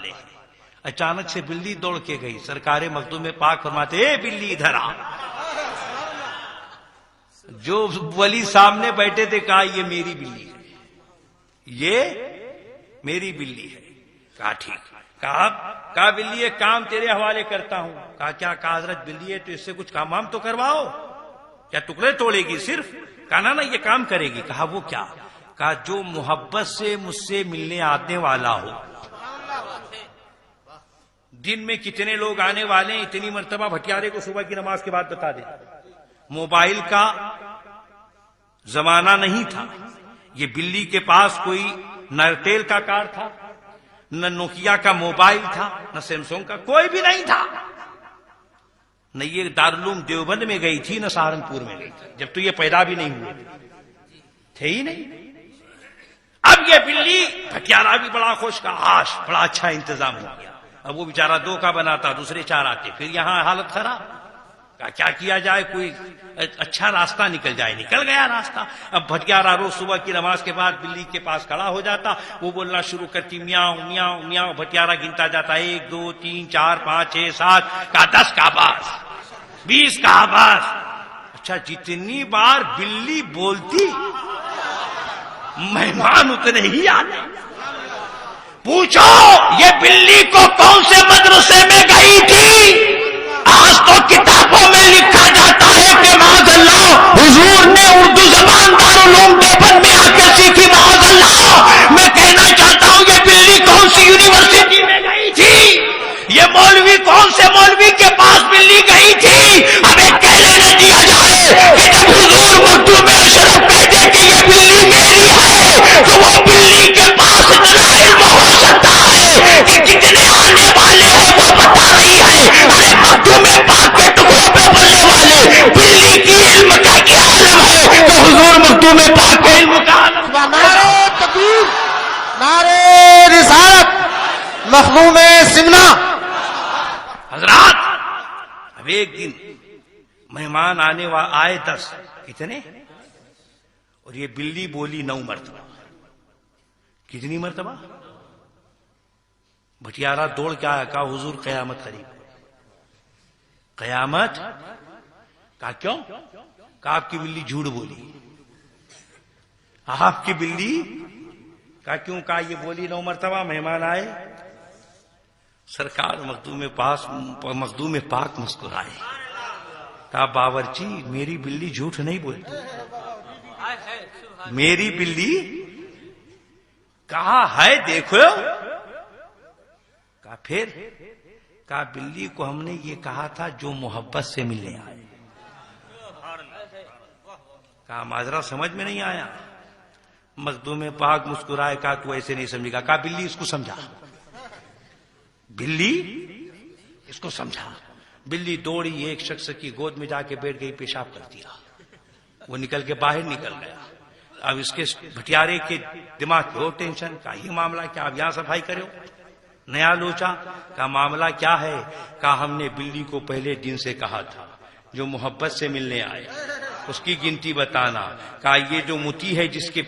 والے ہیں. اچانک سے بلی دوڑ کے گئی. سرکار مخدوم پاک فرماتے اے بلی ادھر آ. جو ولی سامنے بیٹھے تھے کہا یہ میری بلی ہے, یہ میری بلی ہے. کہا ٹھیک. کہا بلی ایک کام تیرے حوالے کرتا ہوں. کہا کیا؟ کہا حضرت بلی ہے تو اس سے کچھ کام وام تو کرواؤ. کیا ٹکڑے توڑے گی صرف؟ کہا نا یہ کام کرے گی. کہا وہ کیا؟ کہا جو محبت سے مجھ سے ملنے آنے والا ہو. دن میں کتنے لوگ آنے والے ہیں اتنی مرتبہ بھٹیارے کو صبح کی نماز کے بعد بتا دے. موبائل کا زمانہ نہیں تھا. یہ بلی کے پاس کوئی نہ ایئرٹیل کا کارڈ تھا, نہ نوکیا کا موبائل تھا, نہ سیمسنگ کا, کوئی بھی نہیں تھا. نہ یہ دارالعلوم دیوبند میں گئی تھی نہ سہارنپور میں گئی تھی, جب تو یہ پیدا بھی نہیں ہوئے تھے ہی نہیں. اب یہ بلی, بھٹیارا بھی بڑا خوش کا آش بڑا اچھا انتظام ہو گیا. اب وہ بیچارہ 2 کا بناتا, دوسرے 4 آتے, پھر یہاں حالت خراب. کیا کیا جائے, کوئی اچھا راستہ نکل جائے. نکل گیا راستہ. اب بھٹیارا روز صبح کی نماز کے بعد بلی کے پاس کھڑا ہو جاتا, وہ بولنا شروع کرتی میاؤں میاؤں میاؤں. بھٹیارا گنتا جاتا 1 2 3 4 5 6 7 کا 10 کا بس 20 کا بس. اچھا جتنی بار بلی بولتی مہمان اتنے ہی آتے. پوچھو یہ بلی کو کون سے مدرسے میں گئی تھی؟ آج تو کتابوں میں لکھا جاتا ہے کہ معاذ اللہ حضور نے اردو زبان دارالعلوم دیوبند میں آ کے سیکھی. معاذ اللہ میں کہنا چاہتا ہوں یہ بلی کون سی یونیورسٹی میں گئی تھی؟ یہ مولوی کون سے مولوی کے پاس بلی گئی تھی؟ ہمیں کہنے نہ دیا جائے کہ جب حضور مکتوب اشرف کہتے کہ یہ بلی میری ہے تو وہ بلی کے پاس اتنا علم ہو سکتا ہے کہ کتنے آنے والے ہیں وہ بتا رہی ہے. ارے مکتوب پاک کے ٹکڑوں پہ بولنے والے بلی کی علم کا کیا عالم ہے تو حضور مکتوب پاک کے علم کا عالم. نعرہ تکبیر, نعرہ رسالت, مخدوم سمنا. حضرات اب ایک دن مہمان آئے 10. کتنے؟ اور یہ بلی بولی 9 مرتبہ. کتنی مرتبہ؟ بھٹیارا دوڑ کے آیا, کہا حضور قیامت قریب. قیامت؟ کہا کیوں؟ کہا آپ کی بلی جھوٹ بولی. آپ کی بلی؟ کہا کیوں؟ کہا یہ بولی 9 مرتبہ. مہمان آئے, سرکار مخدوم پاک مسکرائے. کہا باورچی میری بلی جھوٹ نہیں بولتی. میری بلی؟ کہا ہے دیکھو. کہا پھر؟ کہا بلی کو ہم نے یہ کہا تھا جو محبت سے ملنے آئے. کہا معذرہ سمجھ میں نہیں آیا. مخدوم پاک مسکرائے. کہا تو ایسے نہیں سمجھے گا. کہا بلی اس کو سمجھا. بلی اس کو سمجھا. بلی دوڑی ایک شخص کی گود میں جا کے بیٹھ گئی, پیشاب کر دیا. وہ نکل کے باہر نکل گیا. اب اس کے بھٹیارے کے دماغ کی اور ٹینشن. کہا یہ معاملہ کیا, اب یہاں صفائی کرو. نیا لوچا. کہا معاملہ کیا ہے؟ کہا ہم نے بلی کو پہلے دن سے کہا تھا جو محبت سے ملنے آئے اس کی گنتی بتانا. کہا یہ جو مٹی ہے جس کے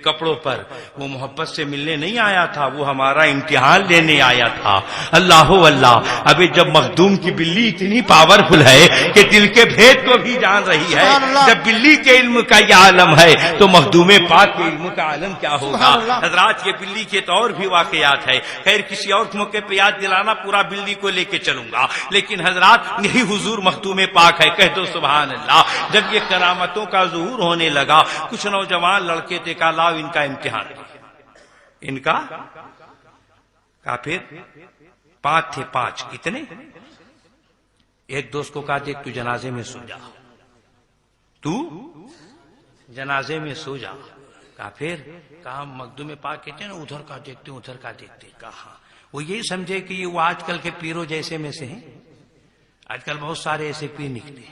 کپڑوں پر وہ محبت سے ملنے نہیں آیا تھا, وہ ہمارا امتحان لینے آیا تھا. اللہ اللہ. ابھی جب مخدوم کی بلی اتنی پاورفل ہے کہ دل کے بھید کو بھی جان رہی ہے, جب بلی کے علم کا یہ عالم ہے تو مخدوم پاک کے علم کا عالم کیا ہوگا. حضرات یہ بلی کے تو اور بھی واقعات ہے. خیر کسی اور موقع پہ یاد دلانا, پورا بلی کو لے کے چلوں گا. لیکن حضرات یہی حضور مخدوم پاک ہے. کہہ دو سبحان اللہ. جب یہ کرامتوں کا ظہور ہونے لگا, کچھ نوجوان لڑکے تھے. کہا لاؤ ان کا امتحان. ان کا کہا پھر 5 تھے. 5 کتنے؟ ایک دوست کو کہا دیکھ تو جنازے میں سو جا, تو جنازے میں سو جا. کہا پھر؟ کہا مخدوم پاک کہتے ہیں نا ادھر کا دیکھتے ادھر کا دیکھتے. کہا ہاں. وہ یہی سمجھے کہ یہ وہ آج کل کے پیروں جیسے میں سے ہیں. آج کل بہت سارے ایسے پیر نکلے.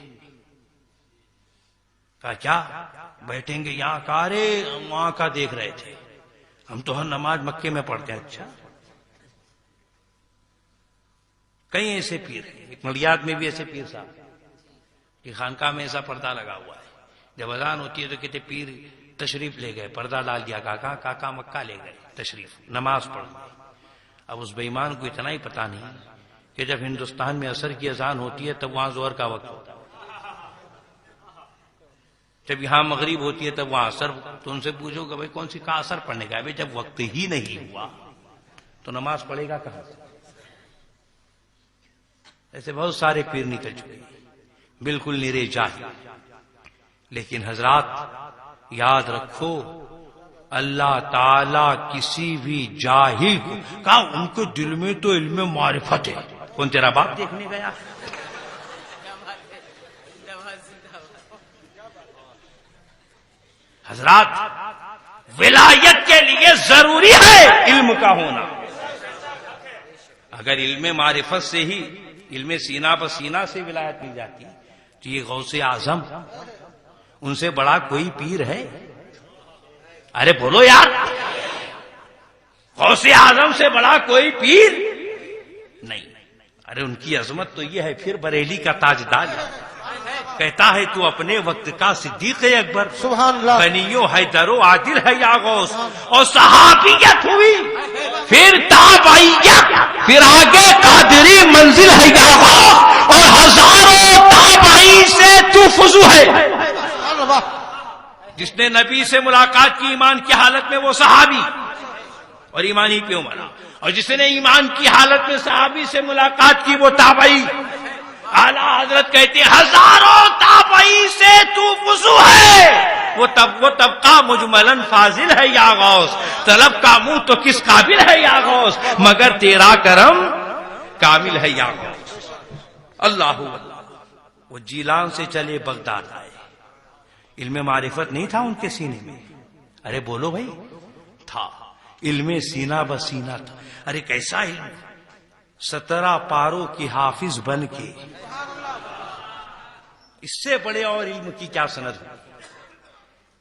کہا کیا بیٹھیں گے یہاں؟ کہا ارے وہاں کا دیکھ رہے تھے, ہم تو ہر نماز مکے میں پڑھتے ہیں. اچھا کئی ایسے پیر ہیں. ایک ملیاد میں بھی ایسے پیر صاحب کہ خانقاہ میں ایسا پردہ لگا ہوا ہے, جب اذان ہوتی ہے تو کہتے پیر تشریف لے گئے, پردہ ڈال دیا. کہا مکہ لے گئے تشریف, نماز پڑھ گئے. اب اس بے ایمان کو اتنا ہی پتا نہیں کہ جب ہندوستان میں عصر کی اذان ہوتی ہے تب وہاں ظہر کا وقت ہوتا ہے، جب یہاں مغرب ہوتی ہے تب وہاں عصر. تو ان سے پوچھو کہ بھائی کون سی کا اثر پڑھنے کا ہے؟ بھائی جب وقت ہی نہیں ہوا تو نماز پڑھے گا کہاں سے؟ ایسے بہت سارے پیر نکل چکے ہیں، بالکل نرے جاہل. لیکن حضرات یاد رکھو، اللہ تعالیٰ کسی بھی جاہل کو کہا ان کے دل میں تو علم معرفت ہے. کون تیرا باپ دیکھنے گیا؟ حضرات ولایت کے لیے ضروری ہے علم کا ہونا. اگر علم معرفت سے ہی، علم سینہ بسینہ سے ولایت مل جاتی تو یہ غوث اعظم، ان سے بڑا کوئی پیر ہے؟ ارے بولو یار، غوث اعظم سے بڑا کوئی پیر نہیں. ارے ان کی عظمت تو یہ ہے، پھر بریلی کا تاجدار کہتا ہے تو اپنے وقت کا صدیق اکبر، سبحان اللہ. غنیو حیدر و عادل ہے یا غوث. اور صحابیت ہوئی، پھر تابعیت، پھر آگے قادری منزل ہے یا غوث. اور ہزاروں تابعی سے تو فضو ہے. سبحان اللہ. جس نے نبی سے ملاقات کی ایمان کی حالت میں وہ صحابی اور ایمان ہی پہ مرا، اور جس نے ایمان کی حالت میں صحابی سے ملاقات کی وہ تابعی. اعلیٰ حضرت کہتے ہزاروں تابعی سے تو وضو ہے. وہ طبقہ مجملاً فاضل ہے یا غوث. طلب کا منہ تو کس قابل ہے یا غوث، مگر تیرا کرم کامل ہے یا غوث. اللہ اللہ. وہ جیلان سے چلے بغداد آئے، علم معرفت نہیں تھا ان کے سینے میں؟ ارے بولو بھائی، تھا. علم سینہ بسینہ تھا. ارے کیسا علم، 17 پاروں کی حافظ بن کے. اس سے بڑے اور علم کی کیا سند ہے؟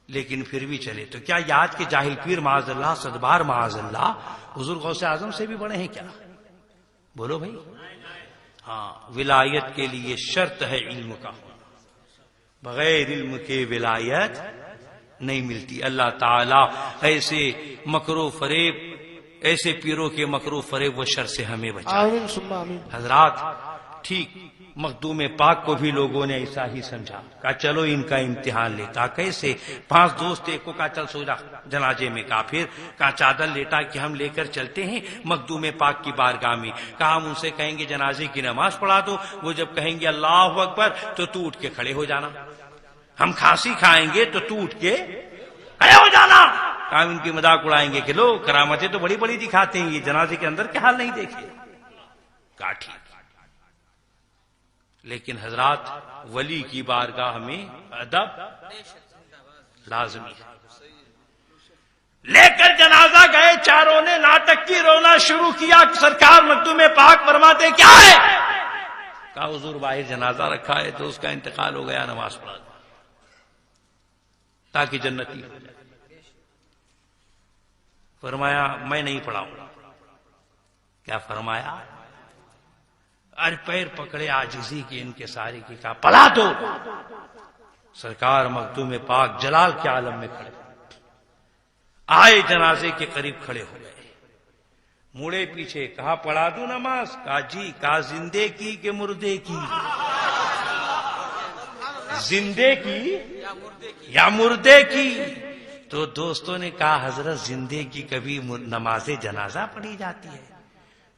لیکن پھر بھی چلے تو کیا یاد کے جاہل پیر معاذ اللہ، صدبار معاذ اللہ، حضور غوث اعظم سے بھی بڑے ہیں کیا؟ بولو بھائی. ہاں، ولایت کے لیے شرط ہے علم کا ہونا. بغیر علم کے ولایت نہیں ملتی. اللہ تعالیٰ ایسے مکر و فریب، ایسے پیروں کے مکر و فریب و شر سے ہمیں بچائے. آمین ثم آمین. حضرات ٹھیک مخدوم پاک کو بھی لوگوں نے ایسا ہی سمجھا، کہا چلو ان کا امتحان لیتا. کیسے؟ 5 دوست ایک کو کہا چل سو جا جنازے میں. کہا پھر؟ کہا چادر لیٹا کہ ہم لے کر چلتے ہیں مخدوم پاک کی بارگاہ میں. کہا ہم ان سے کہیں گے جنازے کی نماز پڑھا دو. وہ جب کہیں گے اللہ اکبر تو اٹھ کے کھڑے ہو جانا. ہم کھانسی کھائیں گے تو اٹھ کے کھڑے ہو جانا. کہا ان کی مذاق اڑائیں گے کہ لو کرامتیں تو بڑی بڑی دکھاتے ہیں، یہ جنازے کے اندر کیا حال نہیں دیکھے. کہا ٹھیک. لیکن حضرات ولی کی بارگاہ میں ادب لازمی ہے. لے کر جنازہ گئے، چاروں نے ناٹک کی رونا شروع کیا. سرکار مخدوم پاک فرماتے کیا ہے؟ کہا حضور باہر جنازہ رکھا ہے تو اس کا انتقال ہو گیا، نماز پڑھا دو تاکہ جنتی ہو جائے. فرمایا میں نہیں پڑھاؤں گا. کیا فرمایا؟ ارے پیر پکڑے عاجزی کی ان کے سارے کی، کہا پڑھا دو. سرکار مخدوم پاک جلال کے عالم میں کھڑے آئے، جنازے کے قریب کھڑے ہو گئے، مڑے پیچھے. کہا پڑھا دوں نماز؟ کہا جی. کہا زندے کی کہ مردے کی؟ زندے کی یا مردے کی؟ تو دوستوں نے کہا حضرت زندے کی کبھی نماز جنازہ پڑھی جاتی ہے.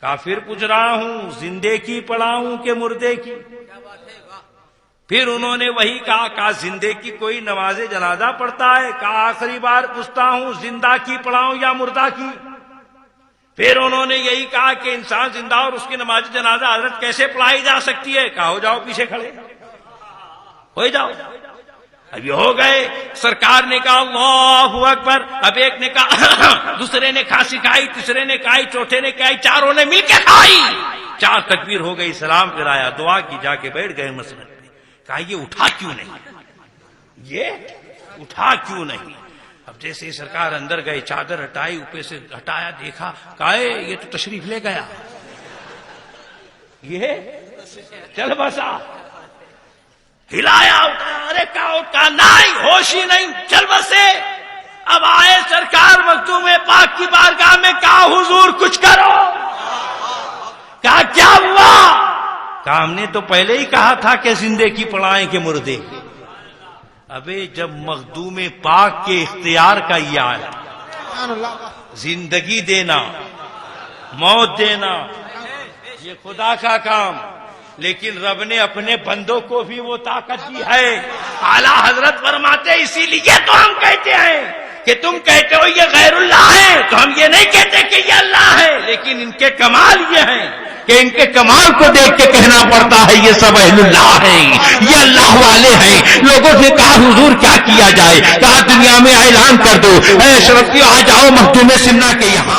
کہا پھر پوچھ رہا ہوں زندے کی پڑھاؤں کہ مردے کی؟ پھر انہوں نے وہی کہا زندے کی کوئی نماز جنازہ پڑھتا ہے؟ کہا آخری بار پوچھتا ہوں زندہ کی پڑھاؤں یا مردہ کی؟ پھر انہوں نے یہی کہا کہ انسان زندہ اور اس کی نماز جنازہ حضرت کیسے پڑھائی جا سکتی ہے؟ کہا ہو جاؤ پیچھے کھڑے، ہو جاؤ. اب یہ ہو گئے. سرکار نے کہا اللہ اکبر. اب ایک نے کہا، دوسرے نے کھانسی کھائی، تیسرے نے کھائی، چوتھے نے کھائی، چاروں نے مل کے کھائی. 4 تکبیر ہو گئی، سلام پھرایا، دعا کی، جا کے بیٹھ گئے مسجد میں. کہا یہ اٹھا کیوں نہیں؟ یہ اٹھا کیوں نہیں؟ اب جیسے ہی سرکار اندر گئے، چادر ہٹائی، اوپر سے ہٹایا، دیکھا، کہا یہ تو تشریف لے گیا، یہ چل بسا. ہلایا، اٹھایا، ارے کہا نہیں، ہوش ہی نہیں، چل بسے. اب آئے سرکار مخدوم پاک کی بارگاہ میں، کہا حضور کچھ کرو. کہا کیا ہوا؟ کہا ہم نے تو پہلے ہی کہا تھا کہ زندے کی پڑھائیں کہ مردے کی۔ ابے جب مخدوم پاک کے اختیار کا یہ آیا، زندگی دینا موت دینا یہ خدا کا کام، لیکن رب نے اپنے بندوں کو بھی وہ طاقت دی ہے۔ اعلیٰ حضرت فرماتے اسی لیے تو ہم کہتے ہیں کہ تم کہتے ہو یہ غیر اللہ ہے، تو ہم یہ نہیں کہتے کہ یہ اللہ ہے، لیکن ان کے کمال یہ ہیں کہ ان کے کمال کو دیکھ کے کہنا پڑتا ہے یہ سب اہل اللہ ہیں، یہ اللہ والے ہیں۔ لوگوں سے کہا حضور کیا کیا جائے؟ کہا دنیا میں اعلان کر دو، اے اشرفیوں آ جاؤ مخدوم سمنا کے یہاں۔